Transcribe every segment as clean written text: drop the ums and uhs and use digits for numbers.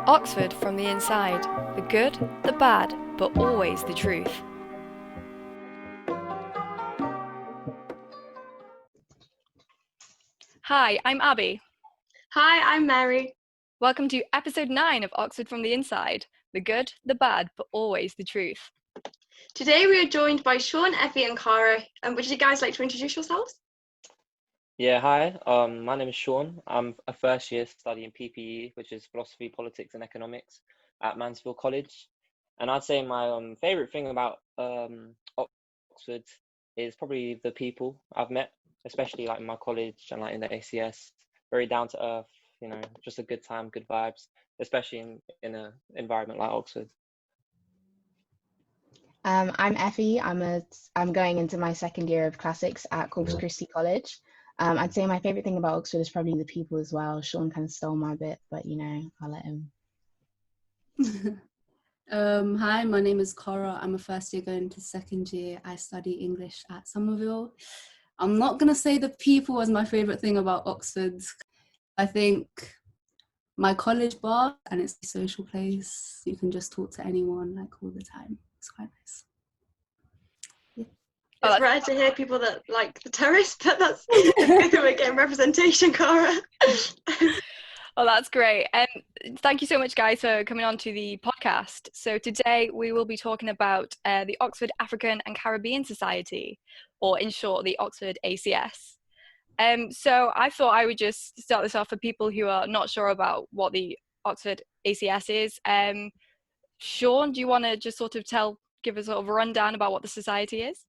Oxford from the inside. The good, the bad, but always the truth. Hi, I'm Abbie. Hi, I'm Mary. Welcome to episode 9 of Oxford from the Inside. The good, the bad, but always the truth. Today we are joined by Sean, Effie and Cara. Would you guys like to introduce yourselves? Yeah, hi. My name is Sean. I'm a first year studying PPE, which is philosophy, politics, and economics at Mansfield College. And I'd say my favorite thing about Oxford is probably the people I've met, especially like in my college and like in the ACS. Very down to earth, just a good time, good vibes, especially in an environment like Oxford. I'm Effie. I'm going into my second year of classics at Corpus Christi College. I'd say my favorite thing about Oxford is probably the people as well. Sean kind of stole my bit, but I'll let him. Hi, my name is Cara. I'm a first year going to second year. I study English at Somerville. I'm not gonna say the people was my favorite thing about Oxford. I think my college bar, and it's a social place. You can just talk to anyone like all the time. It's quite nice. It's rare to hear people that like the terrace, but that's good that we're getting representation, Cara. Oh, that's great. Thank you so much, guys, for coming on to the podcast. So today we will be talking about the Oxford African and Caribbean Society, or in short, the Oxford ACS. So I thought I would just start this off for people who are not sure about what the Oxford ACS is. Sean, do you want to just sort of give us sort of a rundown about what the society is?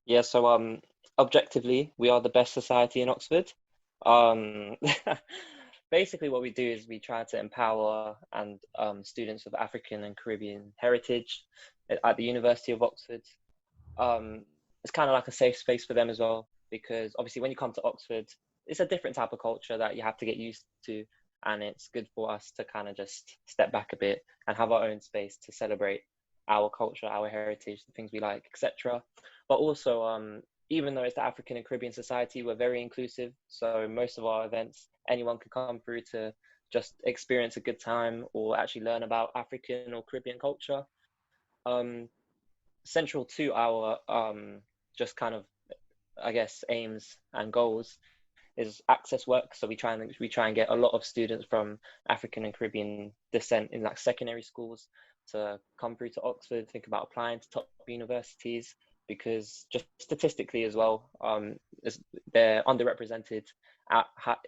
Yeah, so objectively, we are the best society in Oxford. Um, Basically, what we do is we try to empower and students of African and Caribbean heritage at the University of Oxford. It's kind of like a safe space for them as well, because obviously when you come to Oxford, it's a different type of culture that you have to get used to, and it's good for us to kind of just step back a bit and have our own space to celebrate our culture, our heritage, the things we like, etc. But also, even though it's the African and Caribbean Society, we're very inclusive. So most of our events, anyone can come through to just experience a good time or actually learn about African or Caribbean culture. Central to our just kind of, I guess, aims and goals is access work. So we try and get a lot of students from African and Caribbean descent in like secondary schools to come through to Oxford, think about applying to top universities, because just statistically as well, they're underrepresented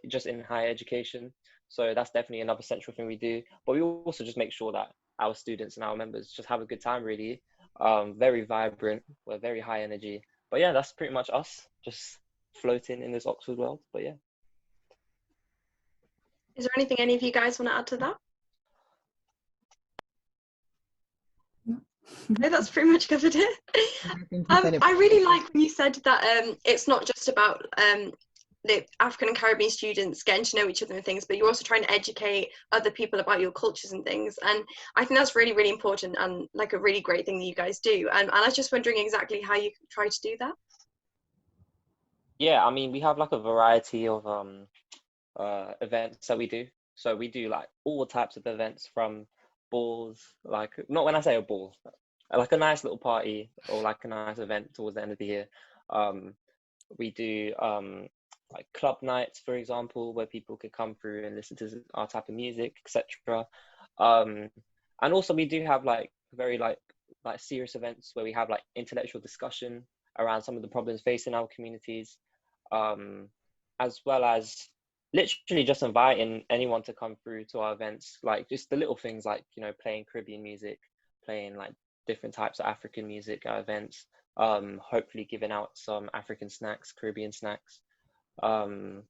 just in higher education. So that's definitely another central thing we do. But we also just make sure that our students and our members just have a good time, really. Very vibrant, we're very high energy. But yeah, that's pretty much us, just floating in this Oxford world. But yeah. Is there anything any of you guys want to add to that? No, that's pretty much covered it. I really like when you said that it's not just about the African and Caribbean students getting to know each other and things, but you're also trying to educate other people about your cultures and things. And I think that's really, really important and like a really great thing that you guys do. And I was just wondering exactly how you try to do that. Yeah, I mean, we have like a variety of events that we do. So we do like all types of events, from balls, like not when I say a ball, like a nice little party or like a nice event towards the end of the year. We do like club nights, for example, where people could come through and listen to our type of music, etc. And also we do have like very like serious events where we have like intellectual discussion around some of the problems facing our communities, as well as literally just inviting anyone to come through to our events, like just the little things like, playing Caribbean music, playing like different types of African music at events, hopefully giving out some African snacks, Caribbean snacks. And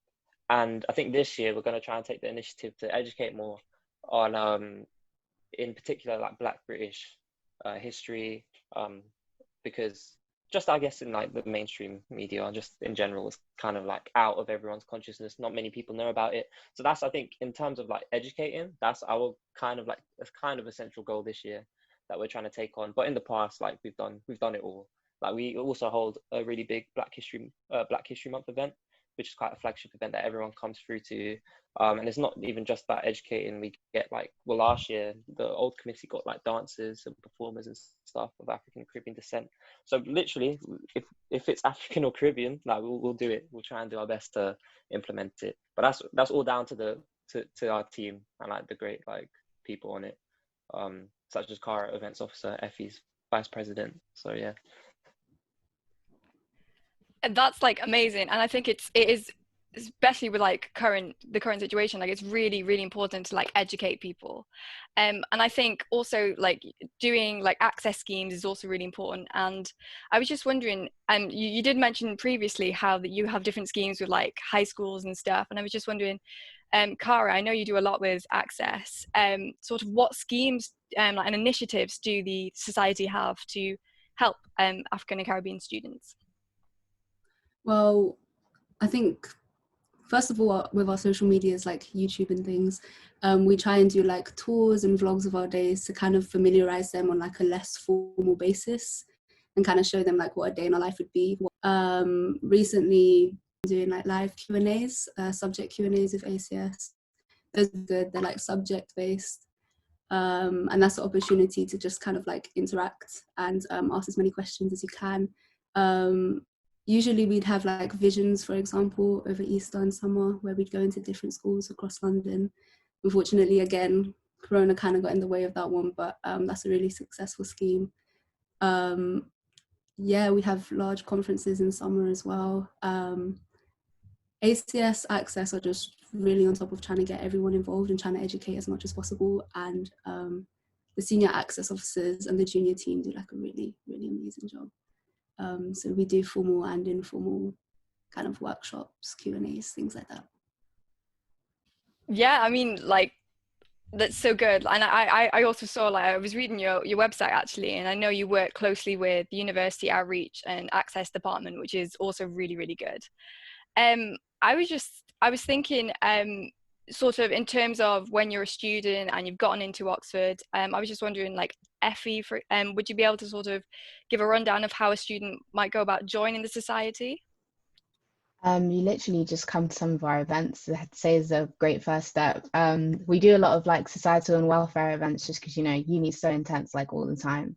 I think this year we're going to try and take the initiative to educate more on, in particular, like Black British history, because just I guess in like the mainstream media and just in general, it's kind of like out of everyone's consciousness. Not many people know about it. So that's, I think, in terms of like educating, that's our kind of like, that's kind of a central goal this year that we're trying to take on. But in the past, like we've done it all. Like we also hold a really big Black History Month event which is quite a flagship event that everyone comes through to. And it's not even just about educating. We get like, well, last year the old committee got like dancers and performers and stuff of African and Caribbean descent. So literally, if it's African or Caribbean, like we'll do it. We'll try and do our best to implement it. But that's all down to to our team and like the great like people on it, such as Cara, events officer, Effie's vice president. So yeah. And that's like amazing, and I think it is, especially with like the current situation, like it's really important to like educate people, and I think also like doing like access schemes is also really important. And I was just wondering, you did mention previously how that you have different schemes with like high schools and stuff, and I was just wondering, Cara, I know you do a lot with access, sort of what schemes and initiatives do the society have to help African and Caribbean students? Well, I think first of all, with our social medias like YouTube and things, we try and do like tours and vlogs of our days to kind of familiarize them on like a less formal basis and kind of show them like what a day in our life would be. Recently doing like live Q&As, subject Q&As with ACS. Those are good, they're like subject based. And that's the opportunity to just kind of like interact and ask as many questions as you can. Usually we'd have like visions, for example, over Easter and summer, where we'd go into different schools across London. Unfortunately, again, Corona kind of got in the way of that one, but that's a really successful scheme. Yeah, we have large conferences in summer as well. ACS Access are just really on top of trying to get everyone involved and trying to educate as much as possible. And the senior access officers and the junior team do like a really amazing job. So we do formal and informal kind of workshops, Q&As, things like that. Yeah, I mean, like, that's so good. And I also saw, like, I was reading your website actually, and I know you work closely with the University Outreach and Access Department, which is also really good. I was thinking, sort of in terms of when you're a student and you've gotten into Oxford, I was just wondering, like, Effie, would you be able to sort of give a rundown of how a student might go about joining the society? You literally just come to some of our events. I'd say is a great first step. We do a lot of like societal and welfare events just because, you know, uni's so intense like all the time.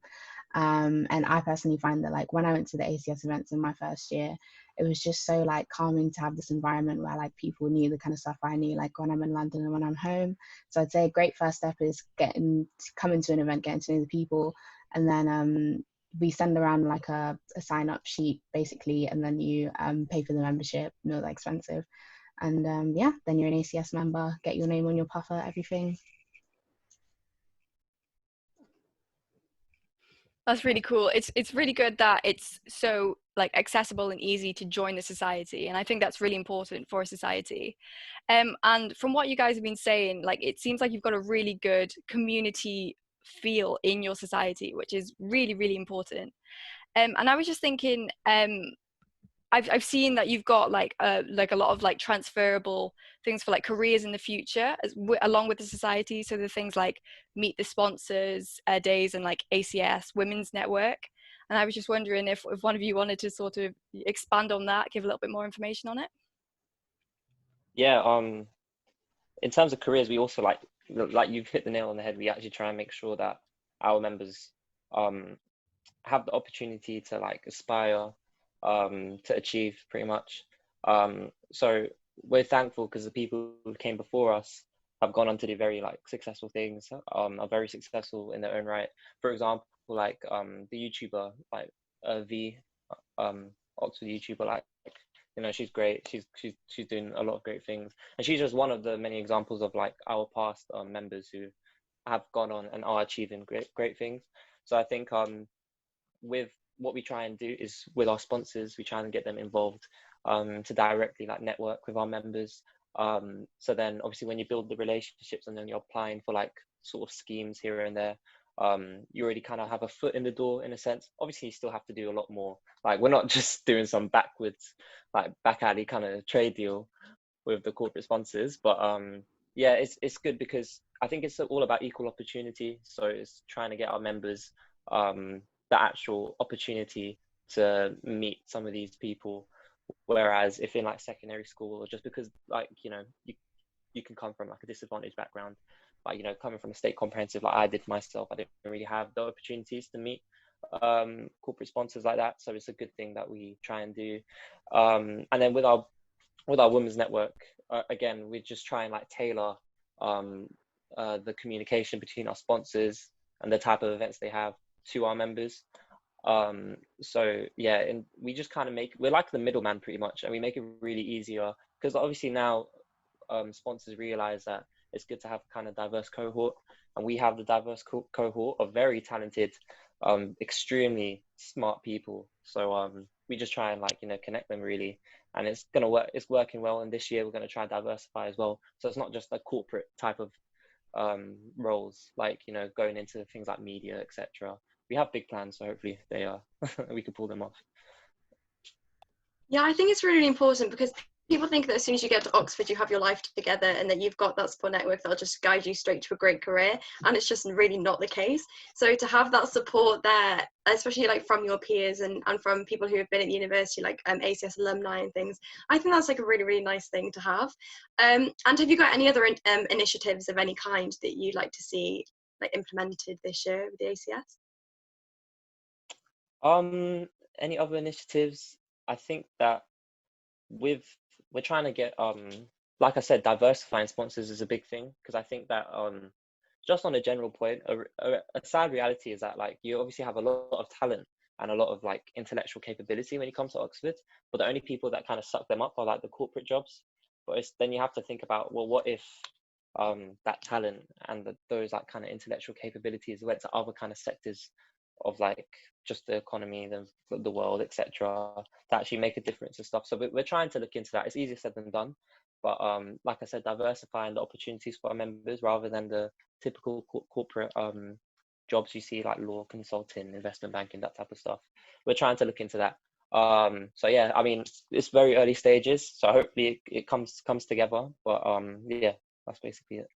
And I personally find that like when I went to the ACS events in my first year, it was just so like calming to have this environment where like people knew the kind of stuff I knew, like when I'm in London and when I'm home. So I'd say a great first step is coming to an event, getting to know the people, and then we send around like a sign up sheet basically, and then you pay for the membership, not that expensive. And yeah, then you're an ACS member, get your name on your puffer, everything. That's really cool. It's really good that it's so like accessible and easy to join the society, and I think that's really important for a society. And from what you guys have been saying, like it seems like you've got a really good community feel in your society, which is really important. And I was just thinking, I've seen that you've got like a lot of like transferable things for like careers in the future along with the society. So the things like meet the sponsors days and like ACS Women's Network. And I was just wondering if one of you wanted to sort of expand on that, give a little bit more information on it. Yeah, in terms of careers, we also like you've hit the nail on the head. We actually try and make sure that our members have the opportunity to like aspire, to achieve pretty much. So we're thankful because the people who came before us have gone on to do very like successful things, are very successful in their own right. For example, like the YouTuber like V, Oxford YouTuber, like, you know, she's great. She's doing a lot of great things, and she's just one of the many examples of like our past members who have gone on and are achieving great things. So I think with what we try and do is with our sponsors, we try and get them involved to directly like network with our members. So then obviously when you build the relationships and then you're applying for like sort of schemes here and there, you already kind of have a foot in the door in a sense. Obviously you still have to do a lot more. Like we're not just doing some backwards, like back alley kind of trade deal with the corporate sponsors, but yeah, it's good because I think it's all about equal opportunity. So it's trying to get our members the actual opportunity to meet some of these people Whereas if in like secondary school, or just because like, you can come from like a disadvantaged background, like, coming from a state comprehensive like I did myself, I didn't really have the opportunities to meet corporate sponsors like that. So it's a good thing that we try and do. And then with our women's network, again, we just try and like tailor the communication between our sponsors and the type of events they have to our members. So yeah, and we just kind of we're like the middleman pretty much, and we make it really easier, because obviously now sponsors realize that it's good to have kind of diverse cohort, and we have the diverse cohort of very talented, extremely smart people. So we just try and like, connect them really, and it's gonna work. It's working well, and this year we're gonna try and diversify as well. So it's not just a corporate type of roles, like, going into things like media, etc. We have big plans, so hopefully they are we can pull them off. Yeah, I think it's really important, because people think that as soon as you get to Oxford, you have your life together and that you've got that support network that'll just guide you straight to a great career. And it's just really not the case. So to have that support there, especially like from your peers and from people who have been at the university, like ACS alumni and things, I think that's like a really, really nice thing to have. And have you got any other initiatives of any kind that you'd like to see like implemented this year with the ACS? Any other initiatives? I think that we're trying to get, like I said, diversifying sponsors is a big thing, because I think that just on a general point, a sad reality is that like you obviously have a lot of talent and a lot of like intellectual capability when you come to Oxford, but the only people that kind of suck them up are like the corporate jobs. But then you have to think about, well, what if that talent and those like kind of intellectual capabilities went to other kind of sectors of like just the economy, the world, etc., to actually make a difference and stuff. So we're trying to look into that. It's easier said than done, but like I said, diversifying the opportunities for our members rather than the typical corporate jobs you see, like law, consulting, investment banking, that type of stuff. We're trying to look into that. So yeah, I mean, it's very early stages, so hopefully it comes together. But yeah, that's basically it.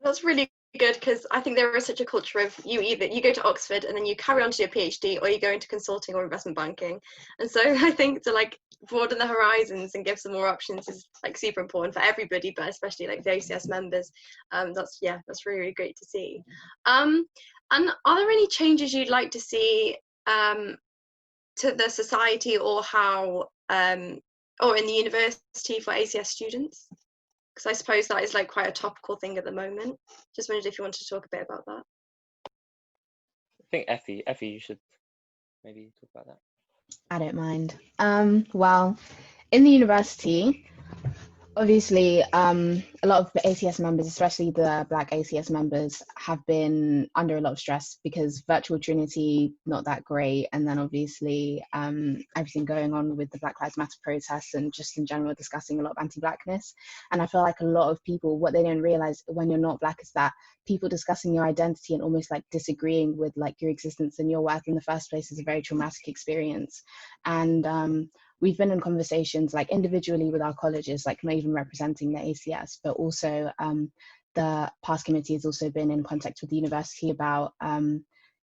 That's really good, because I think there is such a culture of you go to Oxford and then you carry on to your PhD, or you go into consulting or investment banking. And so I think to like broaden the horizons and give some more options is like super important for everybody, but especially like the ACS members. That's really, really great to see. And are there any changes you'd like to see to the society or how or in the university for ACS students? Because I suppose that is like quite a topical thing at the moment. Just wondered if you wanted to talk a bit about that. I think Effie, you should maybe talk about that. I don't mind. Well, in the university, obviously, a lot of the ACS members, especially the Black ACS members, have been under a lot of stress because virtual Trinity, not that great. And then obviously everything going on with the Black Lives Matter protests and just in general discussing a lot of anti-Blackness. And I feel like a lot of people, what they don't realize when you're not Black is that people discussing your identity and almost like disagreeing with like your existence and your worth in the first place is a very traumatic experience. And we've been in conversations like individually with our colleges, like not even representing the ACS, but also the past committee has also been in contact with the university about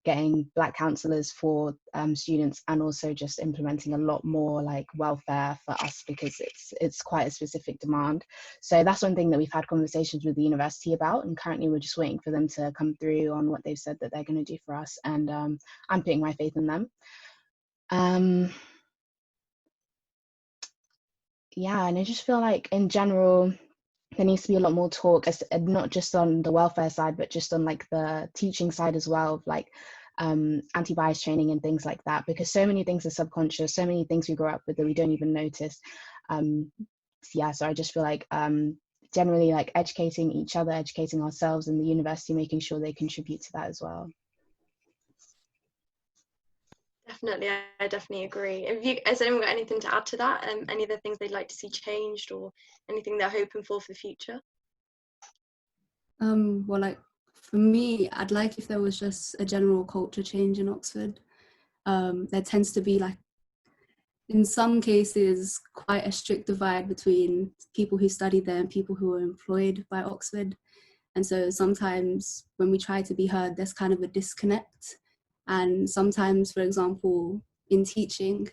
getting Black counsellors for students, and also just implementing a lot more like welfare for us, because it's quite a specific demand. So that's one thing that we've had conversations with the university about, and currently we're just waiting for them to come through on what they've said that they're going to do for us, and I'm putting my faith in them. Yeah, and I just feel like in general there needs to be a lot more talk, not just on the welfare side, but just on like the teaching side as well, like anti-bias training and things like that, because so many things are subconscious, so many things we grow up with that we don't even notice. So I just feel like generally like educating each other, educating ourselves, and the university making sure they contribute to that as well. Definitely, I definitely agree. Has anyone got anything to add to that? Any of the things they'd like to see changed, or anything they're hoping for the future? Well, like for me, I'd like if there was just a general culture change in Oxford. There tends to be like, in some cases, quite a strict divide between people who study there and people who are employed by Oxford. And so sometimes when we try to be heard, there's kind of a disconnect. And sometimes, for example, in teaching,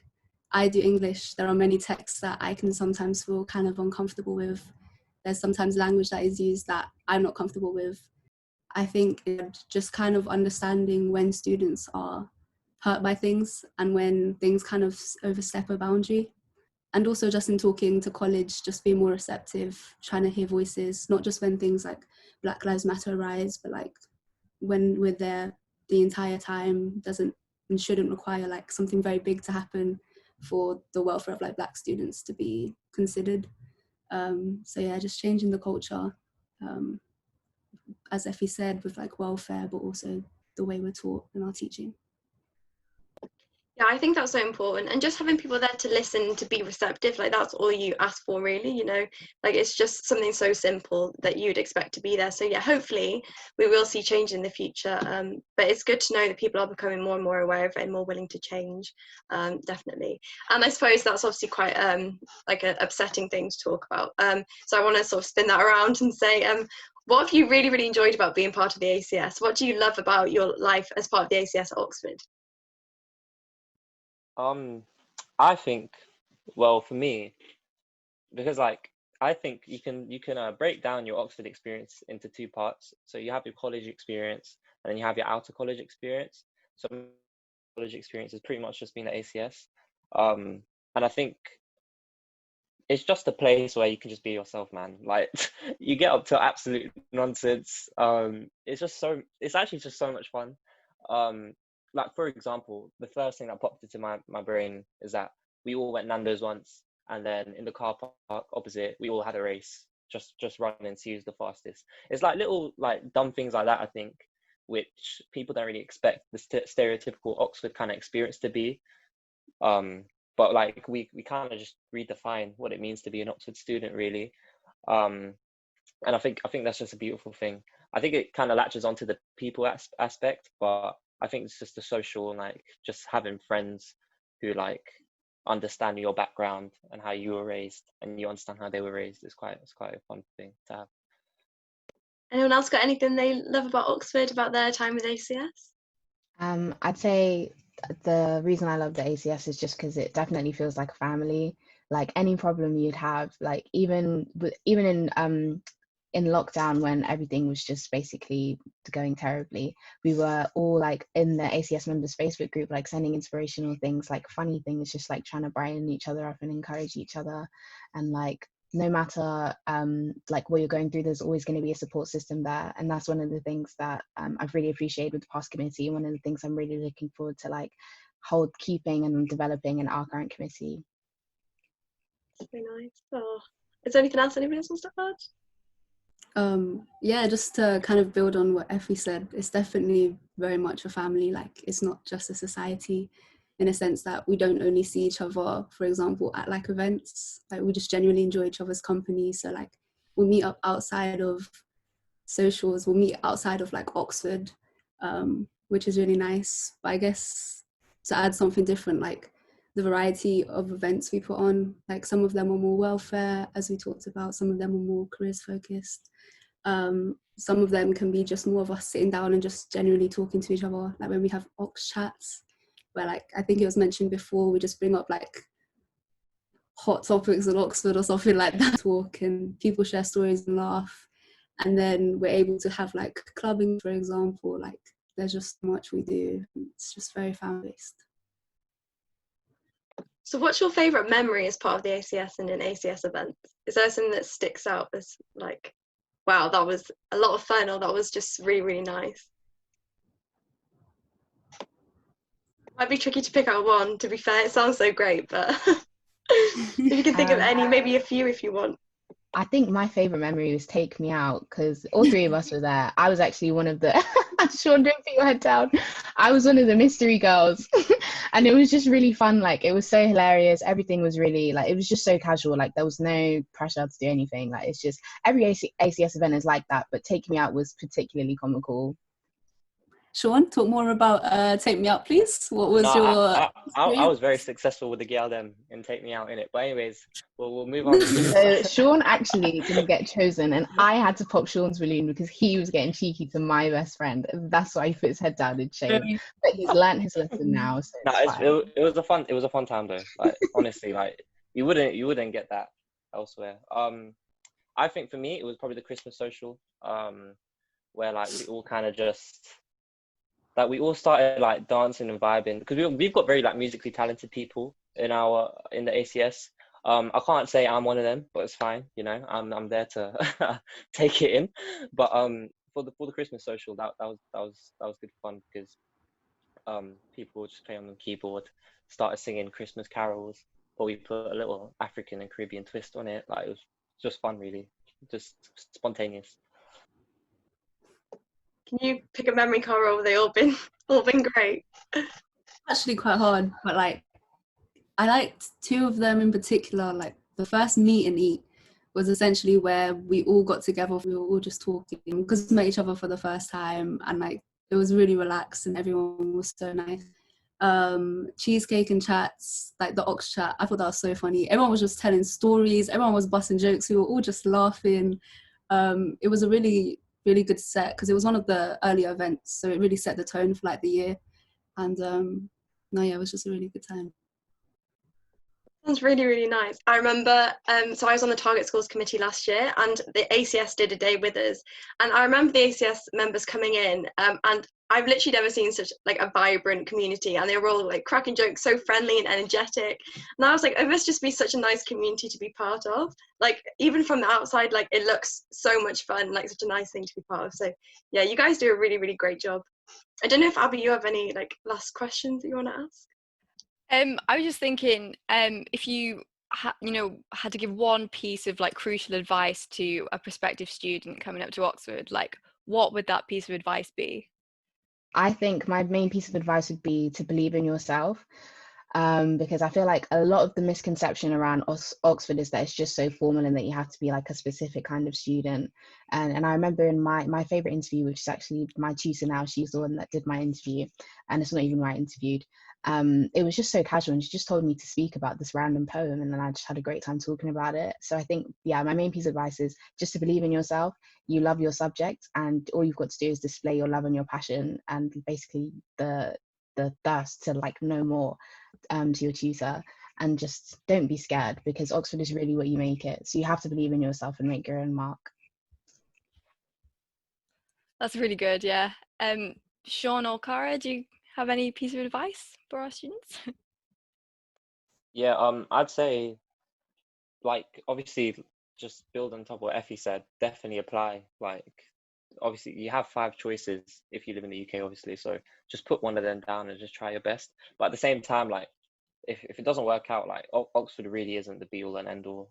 I do English, there are many texts that I can sometimes feel kind of uncomfortable with. There's sometimes language that is used that I'm not comfortable with. I think just kind of understanding when students are hurt by things and when things kind of overstep a boundary. And also just in talking to college, just be more receptive, trying to hear voices, not just when things like Black Lives Matter arise, but like when we're there the entire time doesn't and shouldn't require like something very big to happen for the welfare of like Black students to be considered. So yeah, just changing the culture, as Effie said, with like welfare, but also the way we're taught in our teaching. Yeah, I think that's so important, and just having people there to listen, to be receptive, like that's all you ask for really, you know, like it's just something so simple that you'd expect to be there. So yeah, hopefully we will see change in the future, but it's good to know that people are becoming more and more aware of it and more willing to change, definitely. And I suppose that's obviously quite like an upsetting thing to talk about, so I want to sort of spin that around and say, what have you really enjoyed about being part of the ACS? What do you love about your life as part of the ACS at Oxford? I think, well, for me, because like I think you can break down your Oxford experience into two parts. So you have your college experience, and then you have your outer college experience. So college experience has pretty much just been at ACS, and I think it's just a place where you can just be yourself, man. Like you get up to absolute nonsense. It's actually just so much fun. Like for example, the first thing that popped into my brain is that we all went Nando's once, and then in the car park opposite, we all had a race, just run and see who's the fastest. It's like little like dumb things like that, I think, which people don't really expect the stereotypical Oxford kind of experience to be. But like we kind of just redefine what it means to be an Oxford student, really. And I think that's just a beautiful thing. I think it kind of latches onto the people aspect, but I think it's just the social, like just having friends who like understand your background and how you were raised, and you understand how they were raised. It's quite a fun thing to have. Anyone else got anything they love about Oxford, about their time with ACS? I'd say the reason I love the ACS is just because it definitely feels like a family. Like any problem you'd have, like even in lockdown when everything was just basically going terribly, we were all like in the ACS members Facebook group, like sending inspirational things, like funny things, just like trying to brighten each other up and encourage each other. And like no matter like what you're going through, there's always going to be a support system there. And that's one of the things that I've really appreciated with the past committee, and one of the things I'm really looking forward to like keeping and developing in our current committee. Very nice. Oh, is there anything else anybody else wants to add? Yeah, just to kind of build on what Effie said, it's definitely very much a family. Like it's not just a society, in a sense that we don't only see each other, for example, at like events. Like we just genuinely enjoy each other's company. So like we'll meet up outside of socials, we'll meet outside of like Oxford, which is really nice. But I guess to add something different, like the variety of events we put on, like some of them are more welfare, as we talked about, some of them are more careers focused. Some of them can be just more of us sitting down and just genuinely talking to each other, like when we have Ox chats, where like I think it was mentioned before, we just bring up like hot topics in Oxford or something like that, talk, and people share stories and laugh, and then we're able to have like clubbing, for example. Like there's just so much we do. It's just very fan based. So what's your favourite memory as part of the ACS and an ACS event? Is there something that sticks out as like, wow, that was a lot of fun, or that was just really nice? Might be tricky to pick out one, to be fair. It sounds so great, but if you can think of any, maybe a few if you want. I think my favorite memory was Take Me Out, because all three of us were there. I was actually one of the Sean, don't put your head down. I was one of the mystery girls. And it was just really fun. Like it was so hilarious. Everything was really like, it was just so casual. Like there was no pressure to do anything. Like it's just every ACS event is like that, but Take Me Out was particularly comical. Sean, talk more about Take Me Out, please. What was No, your I was very experience? successful with the girl them and Take Me Out in it. But anyways, we'll move on. So Sean actually didn't get chosen, and I had to pop Sean's balloon because he was getting cheeky to my best friend. That's why he put his head down in shame. But he's learned his lesson now, so No, it's fine. it was a fun time though. Like honestly, like you wouldn't get that elsewhere. I think for me it was probably the Christmas social, where like we all kind of just like we all started like dancing and vibing because we've got very like musically talented people in the ACS. I can't say I'm one of them, but it's fine. You know, I'm there to take it in. But for the Christmas social, that was good fun because people would just play on the keyboard, started singing Christmas carols, but we put a little African and Caribbean twist on it. Like it was just fun, really, just spontaneous. Can you pick a memory, Cara, or they all been great? Actually quite hard, but like I liked two of them in particular. Like the first meet and eat was essentially where we all got together. We were all just talking because we met each other for the first time, and like it was really relaxed and everyone was so nice. Cheesecake and chats, like the Ox chat, I thought that was so funny. Everyone was just telling stories, everyone was busting jokes, we were all just laughing. It was a really good set because it was one of the earlier events, so it really set the tone for like the year. And no, yeah, it was just a really good time. Sounds really, really nice. I remember, so I was on the Target Schools Committee last year, and the ACS did a day with us. And I remember the ACS members coming in, and I've literally never seen such like a vibrant community, and they were all like cracking jokes, so friendly and energetic. And I was like, it must just be such a nice community to be part of. Like even from the outside, like it looks so much fun, like such a nice thing to be part of. So yeah, you guys do a really, really great job. I don't know if Abbie, you have any like last questions that you want to ask? I was just thinking, if you had to give one piece of like crucial advice to a prospective student coming up to Oxford, like what would that piece of advice be? I think my main piece of advice would be to believe in yourself. Because I feel like a lot of the misconception around Oxford is that it's just so formal and that you have to be like a specific kind of student. And I remember in my favorite interview, which is actually my tutor now, she's the one that did my interview, and it's not even who I interviewed. It was just so casual, and she just told me to speak about this random poem, and then I just had a great time talking about it. So I think, yeah, my main piece of advice is just to believe in yourself. You love your subject, and all you've got to do is display your love and your passion, and basically the thirst to like know more to your tutor, and just don't be scared because Oxford is really what you make it. So you have to believe in yourself and make your own mark. That's really good, yeah. Sean or Cara, do you have any piece of advice for our students? Yeah, I'd say like obviously just build on top of what Effie said, definitely apply. Like obviously you have 5 choices if you live in the UK, obviously, so just put one of them down and just try your best. But at the same time, like if it doesn't work out, like Oxford really isn't the be all and end all.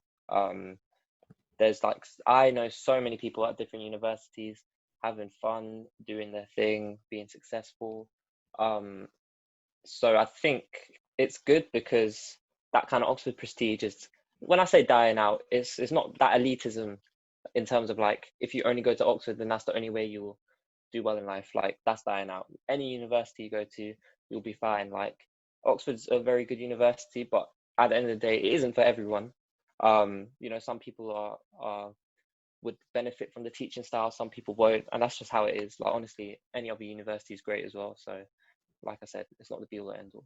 There's like I know so many people at different universities having fun, doing their thing, being successful. So I think it's good because that kind of Oxford prestige is, when I say dying out, it's not that elitism in terms of like if you only go to Oxford then that's the only way you'll do well in life. Like that's dying out. Any university you go to, you'll be fine. Like Oxford's a very good university, but at the end of the day, it isn't for everyone. Some people are would benefit from the teaching style, some people won't, and that's just how it is. Like honestly, any other university is great as well. So like I said, it's not the be all and end all.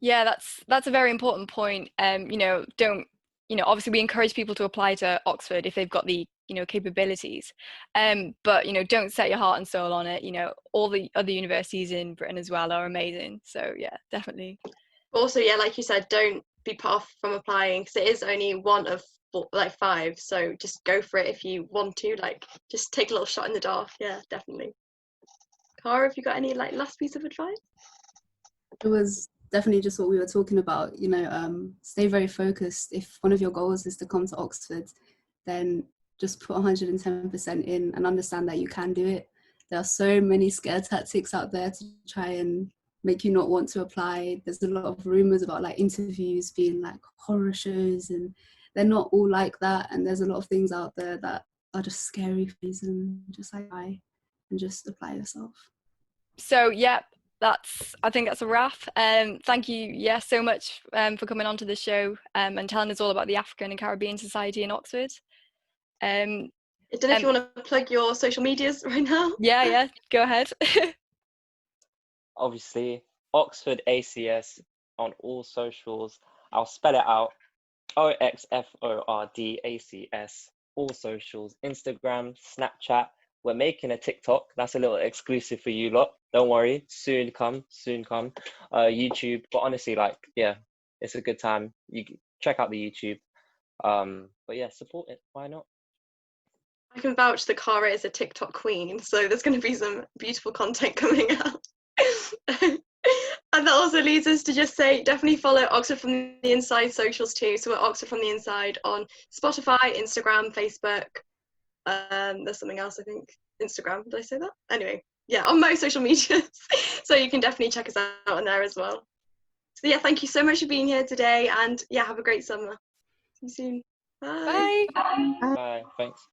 Yeah, that's a very important point. Don't, obviously we encourage people to apply to Oxford if they've got the, capabilities. But, don't set your heart and soul on it. All the other universities in Britain as well are amazing. So yeah, definitely. Also, yeah, like you said, don't be put off from applying because it is only one of 5. So just go for it if you want to. Like, just take a little shot in the dark. Yeah, definitely. Cara, have you got any like last piece of advice? It was definitely just what we were talking about, stay very focused. If one of your goals is to come to Oxford, then just put 110% in and understand that you can do it. There are so many scare tactics out there to try and make you not want to apply. There's a lot of rumors about like interviews being like horror shows, and they're not all like that. And there's a lot of things out there that are just scary for reason. Just like and just apply yourself. So yeah, I think that's a wrap. Thank you, so much for coming on to the show and telling us all about the African and Caribbean Society in Oxford. I don't know if you want to plug your social medias right now. Yeah, go ahead. Obviously, Oxford ACS on all socials. I'll spell it out. OXFORDACS, all socials, Instagram, Snapchat. We're making a TikTok. That's a little exclusive for you lot. Don't worry, soon come. YouTube, but honestly, like, yeah, it's a good time. You check out the YouTube. But yeah, support it. Why not? I can vouch that Cara is a TikTok queen, so there's going to be some beautiful content coming out. And that also leads us to just say, definitely follow Oxford from the Inside socials too. So we're Oxford from the Inside on Spotify, Instagram, Facebook. There's something else, I think. Instagram, did I say that? Anyway, yeah, on most social medias. So you can definitely check us out on there as well. So yeah, thank you so much for being here today, and yeah, have a great summer. See you soon. Bye. Bye. Bye. Thanks.